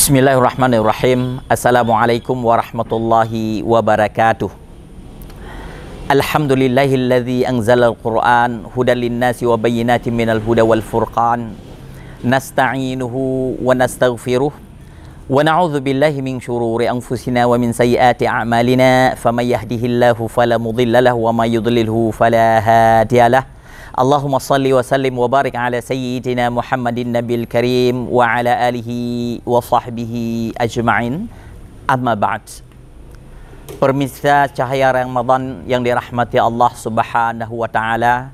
Bismillahirrahmanirrahim. Assalamualaikum warahmatullahi wabarakatuh. Alhamdulillahilladzi anzalal Qur'an hudan linnasi wa bayyinatin minal huda wal furqan. Nasta'inuhu wa nastaghfiruh wa na'udzu billahi min syururi anfusina wa min sayyiati a'malina. Faman yahdihillahu fala mudilla lahu wa may yudlilhu fala hadiyalah. Allahumma salli wa sallim wa barik ala sayyidina Muhammadin Nabil Karim wa ala alihi wa sahbihi ajma'in. Amma ba'd. Pemirsa cahaya Ramadan yang dirahmati Allah Subhanahu wa taala,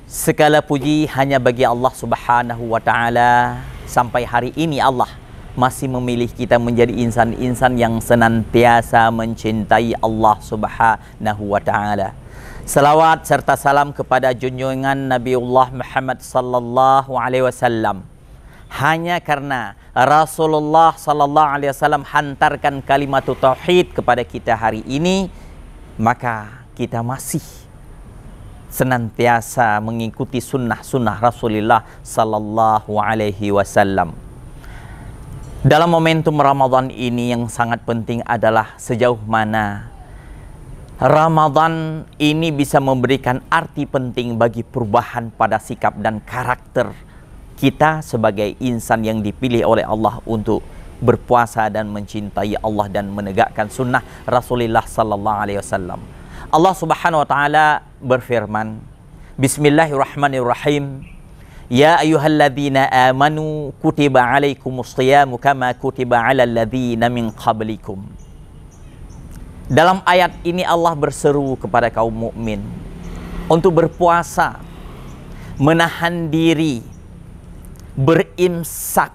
segala puji hanya bagi Allah Subhanahu wa taala. Sampai hari ini Allah masih memilih kita menjadi insan-insan yang senantiasa mencintai Allah Subhanahu wa taala. Salawat serta salam kepada junjungan Nabiullah Muhammad sallallahu alaihi wasallam. Hanya karena Rasulullah sallallahu alaihi wasallam hantarkan kalimat tauhid kepada kita hari ini, maka kita masih senantiasa mengikuti sunnah-sunnah Rasulullah sallallahu alaihi wasallam. Dalam momentum Ramadan ini yang sangat penting adalah sejauh mana Ramadan ini bisa memberikan arti penting bagi perubahan pada sikap dan karakter kita sebagai insan yang dipilih oleh Allah untuk berpuasa dan mencintai Allah dan menegakkan sunnah Rasulullah sallallahu alaihi wasallam. Allah Subhanahu wa taala berfirman, Bismillahirrahmanirrahim. Ya ayyuhalladzina amanu kutiba alaikumushiyamu kama kutiba alal ladzina min qablikum. Dalam ayat ini Allah berseru kepada kaum mukmin untuk berpuasa, menahan diri, berimsak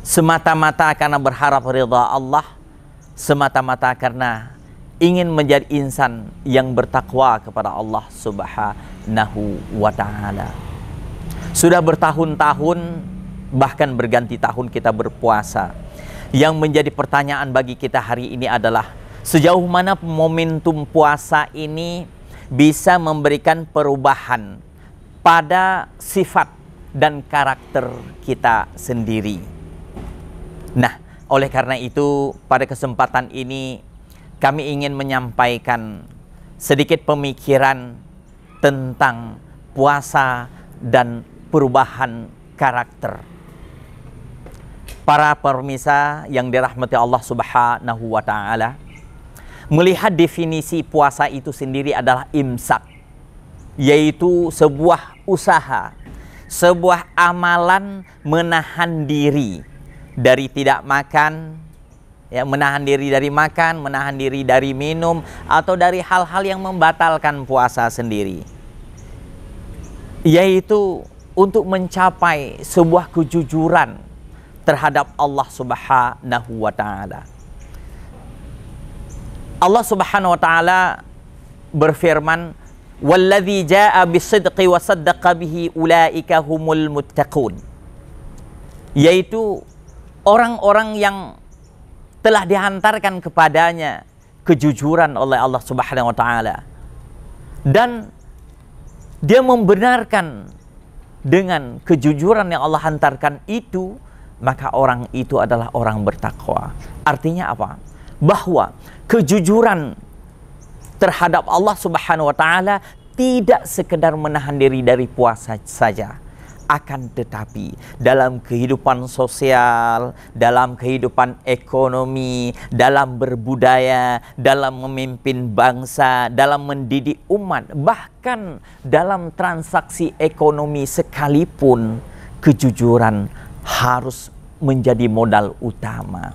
semata-mata karena berharap ridha Allah, semata-mata karena ingin menjadi insan yang bertakwa kepada Allah Subhanahu wa taala. Sudah bertahun-tahun, bahkan berganti tahun kita berpuasa. Yang menjadi pertanyaan bagi kita hari ini adalah sejauh mana momentum puasa ini bisa memberikan perubahan pada sifat dan karakter kita sendiri. Nah, oleh karena itu pada kesempatan ini kami ingin menyampaikan sedikit pemikiran tentang puasa dan perubahan karakter. Para pemirsa yang dirahmati Allah Subhanahu wa taala, melihat definisi puasa itu sendiri adalah imsak, yaitu sebuah usaha, sebuah amalan menahan diri dari tidak makan, ya, menahan diri dari makan, menahan diri dari minum, atau dari hal-hal yang membatalkan puasa sendiri, yaitu untuk mencapai sebuah kejujuran terhadap Allah Subhanahu wa taala. Allah Subhanahu wa taala berfirman, "Walladzi jaa'a bis-sidqi wa saddaqa bihi ulaika humul muttaqun." Yaitu orang-orang yang telah dihantarkan kepadanya kejujuran oleh Allah Subhanahu wa taala dan dia membenarkan dengan kejujuran yang Allah hantarkan itu, maka orang itu adalah orang bertakwa. Artinya apa? Bahwa kejujuran terhadap Allah Subhanahu wa taala tidak sekedar menahan diri dari puasa saja, akan tetapi dalam kehidupan sosial, dalam kehidupan ekonomi, dalam berbudaya, dalam memimpin bangsa, dalam mendidik umat, bahkan dalam transaksi ekonomi sekalipun, kejujuran harus menjadi modal utama.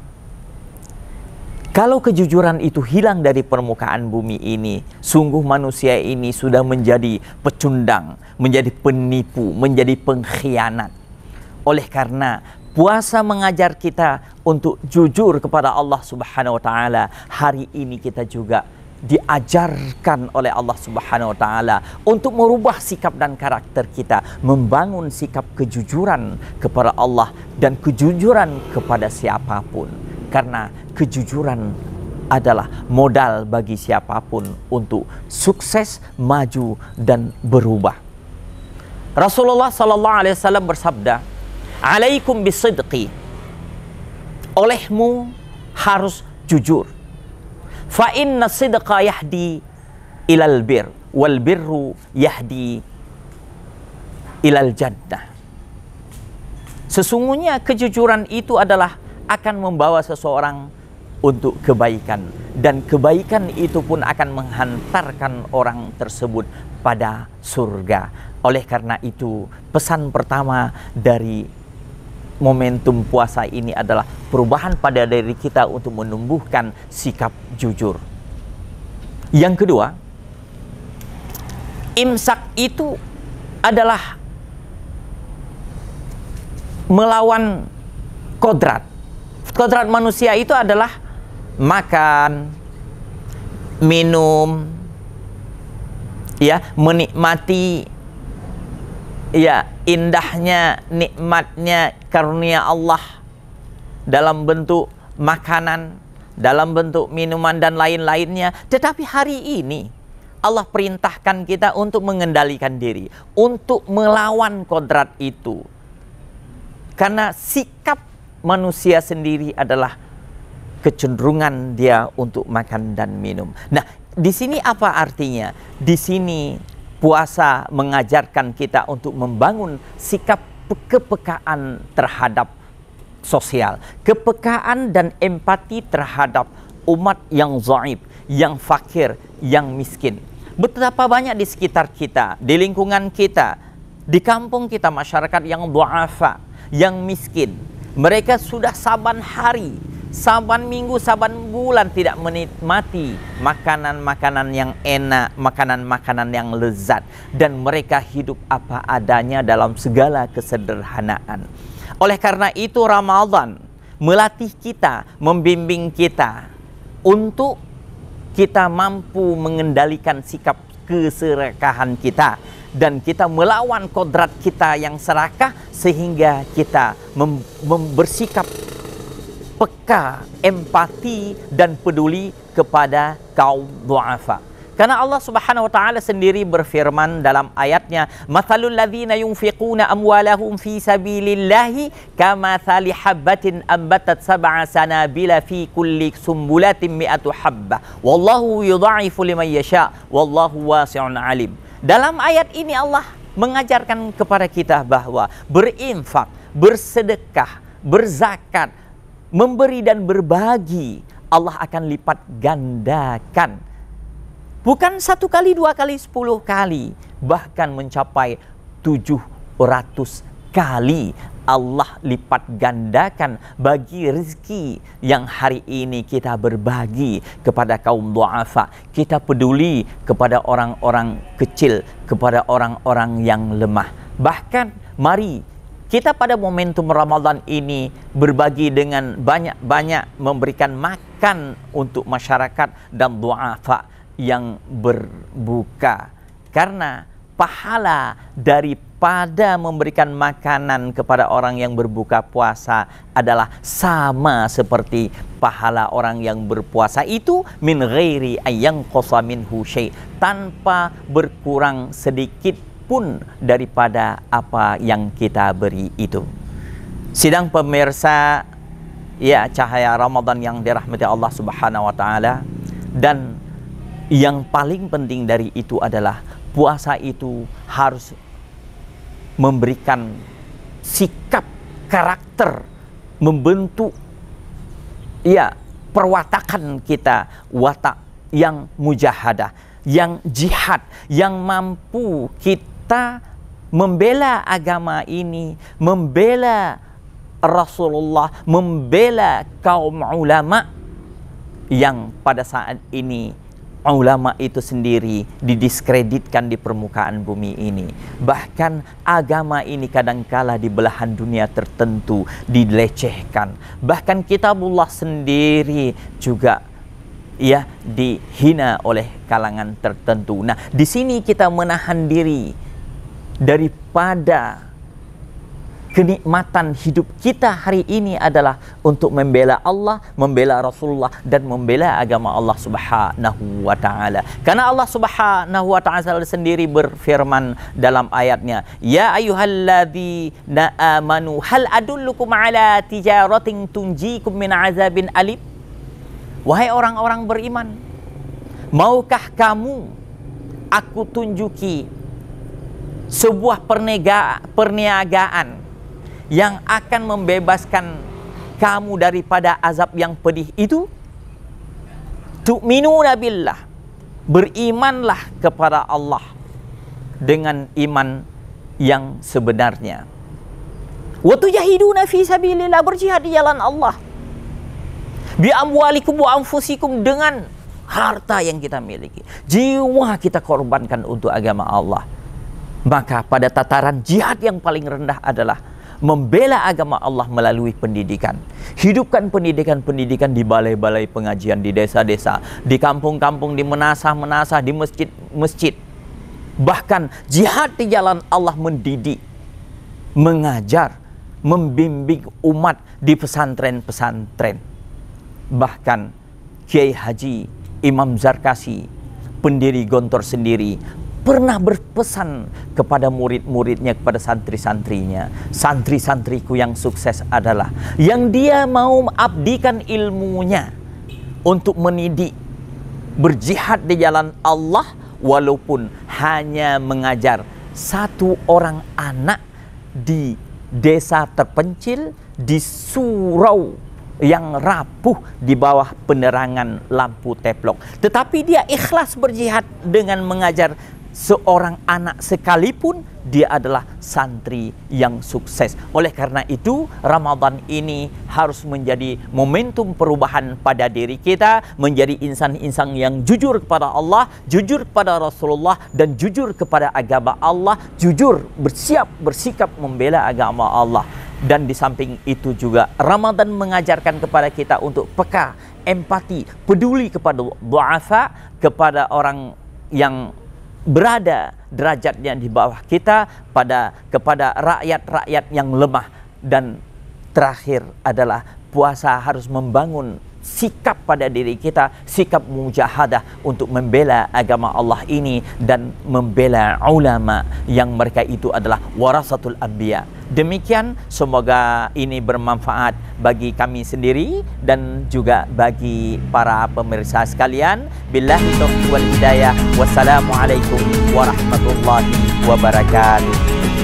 Kalau kejujuran itu hilang dari permukaan bumi ini, sungguh manusia ini sudah menjadi pecundang, menjadi penipu, menjadi pengkhianat. Oleh karena puasa mengajar kita untuk jujur kepada Allah Subhanahu wa taala, hari ini kita juga diajarkan oleh Allah Subhanahu wa taala untuk merubah sikap dan karakter kita, membangun sikap kejujuran kepada Allah dan kejujuran kepada siapapun, karena kejujuran adalah modal bagi siapapun untuk sukses, maju dan berubah. Rasulullah sallallahu alaihi wasallam bersabda, Alaikum bisidqi. Olehmu harus jujur. Fa inna sidqa yahdi ilal bir, wal birru yahdi ilal jannah. Sesungguhnya kejujuran itu adalah akan membawa seseorang untuk kebaikan, dan kebaikan itu pun akan menghantarkan orang tersebut pada surga. Oleh karena itu, pesan pertama dari momentum puasa ini adalah perubahan pada diri kita untuk menumbuhkan sikap jujur. Yang kedua, imsak itu adalah melawan kodrat. Kodrat manusia itu adalah makan, minum, ya, menikmati, ya, indahnya, nikmatnya karunia Allah dalam bentuk makanan, dalam bentuk minuman dan lain-lainnya. Tetapi hari ini Allah perintahkan kita untuk mengendalikan diri, untuk melawan kodrat itu. Karena sikap manusia sendiri adalah kecenderungan dia untuk makan dan minum. Nah, di sini apa artinya? Di sini puasa mengajarkan kita untuk membangun sikap kepekaan terhadap sosial, kepekaan dan empati terhadap umat yang dhaif, yang fakir, yang miskin. Betapa banyak di sekitar kita, di lingkungan kita, di kampung kita, masyarakat yang du'afa, yang miskin. Mereka sudah saban hari, saban minggu, saban bulan tidak menikmati makanan-makanan yang enak, makanan-makanan yang lezat, dan mereka hidup apa adanya dalam segala kesederhanaan. Oleh karena itu Ramadan melatih kita, membimbing kita untuk kita mampu mengendalikan sikap keserakahan kita, dan kita melawan kodrat kita yang serakah, sehingga kita bersikap peka, empati, dan peduli kepada kaum du'afa. Karena Allah Subhanahu wa taala sendiri berfirman dalam ayatnya, "Matsalul ladzina yunfiquna amwalahum fi sabilillahi kamatsali habbatin ambatat sab'a sanabila fi kulli sumbulatin mi'atu habbah. Wallahu yudha'ifu liman yasha, wallahu wasi'un alim." Dalam ayat ini Allah mengajarkan kepada kita bahwa berinfak, bersedekah, berzakat, memberi dan berbagi, Allah akan lipat gandakan. Bukan 1 kali, 2 kali, 10 kali, bahkan mencapai 700 kali Allah lipat gandakan bagi rezeki yang hari ini kita berbagi kepada kaum du'afa. Kita peduli kepada orang-orang kecil, kepada orang-orang yang lemah. Bahkan mari kita pada momentum Ramadan ini berbagi dengan banyak-banyak, memberikan makan untuk masyarakat dan du'afa yang berbuka. Karena pahala daripada memberikan makanan kepada orang yang berbuka puasa adalah sama seperti pahala orang yang berpuasa itu, min ghairi ayyanqasa minhu syai', tanpa berkurang sedikit pun daripada apa yang kita beri itu. Sidang pemirsa, ya, cahaya Ramadan yang dirahmati Allah Subhanahu wa taala, dan yang paling penting dari itu adalah puasa itu harus memberikan sikap karakter, membentuk, ya, perwatakan kita, watak yang mujahadah, yang jihad, yang mampu kita membela agama ini, membela Rasulullah, membela kaum ulama yang pada saat ini ulama itu sendiri didiskreditkan di permukaan bumi ini. Bahkan agama ini kadangkala di belahan dunia tertentu dilecehkan. Bahkan kitabullah sendiri juga, ya, dihina oleh kalangan tertentu. Nah, di sini kita menahan diri daripada kenikmatan hidup kita hari ini adalah untuk membela Allah, membela Rasulullah, dan membela agama Allah Subhanahu wa Ta'ala. Karena Allah Subhanahu wa Ta'ala sendiri berfirman dalam ayatnya, ya ayyuhalladzina amanu hal adullukum ala tijaratin tunjikum min azabin alim. Wahai orang-orang beriman, maukah kamu aku tunjuki sebuah perniagaan yang akan membebaskan kamu daripada azab yang pedih itu? Tu'minuna billah, berimanlah kepada Allah dengan iman yang sebenarnya. Wa tujahiduna fi sabilillah, berjihad di jalan Allah. Bi amwalikum wa anfusikum, dengan harta yang kita miliki, jiwa kita korbankan untuk agama Allah. Maka pada tataran jihad yang paling rendah adalah membela agama Allah melalui pendidikan. Hidupkan pendidikan di balai-balai pengajian, di desa-desa, di kampung-kampung, di menasah-menasah, di masjid-masjid. Bahkan jihad di jalan Allah mendidik, mengajar, membimbing umat di pesantren-pesantren. Bahkan Kiai Haji Imam Zarkasi, pendiri Gontor sendiri, pernah berpesan kepada murid-muridnya, kepada santri-santrinya, santri-santriku yang sukses adalah yang dia mau abdikan ilmunya untuk mendidik, berjihad di jalan Allah, walaupun hanya mengajar satu orang anak di desa terpencil, di surau yang rapuh di bawah penerangan lampu teplok, tetapi dia ikhlas berjihad dengan mengajar seorang anak sekalipun, dia adalah santri yang sukses. Oleh karena itu, Ramadan ini harus menjadi momentum perubahan pada diri kita, menjadi insan-insan yang jujur kepada Allah, jujur kepada Rasulullah, dan jujur kepada agama Allah, jujur bersikap membela agama Allah. Dan di samping itu juga Ramadan mengajarkan kepada kita untuk peka, empati, peduli kepada du'afa, kepada orang yang berada derajatnya di bawah kita, kepada rakyat-rakyat yang lemah. Dan terakhir adalah puasa harus membangun sikap pada diri kita, sikap mujahadah untuk membela agama Allah ini dan membela ulama yang mereka itu adalah warasatul anbiya. Demikian, semoga ini bermanfaat bagi kami sendiri dan juga bagi para pemirsa sekalian. Billahi taufiq wal hidayah. Wassalamualaikum warahmatullahi wabarakatuh.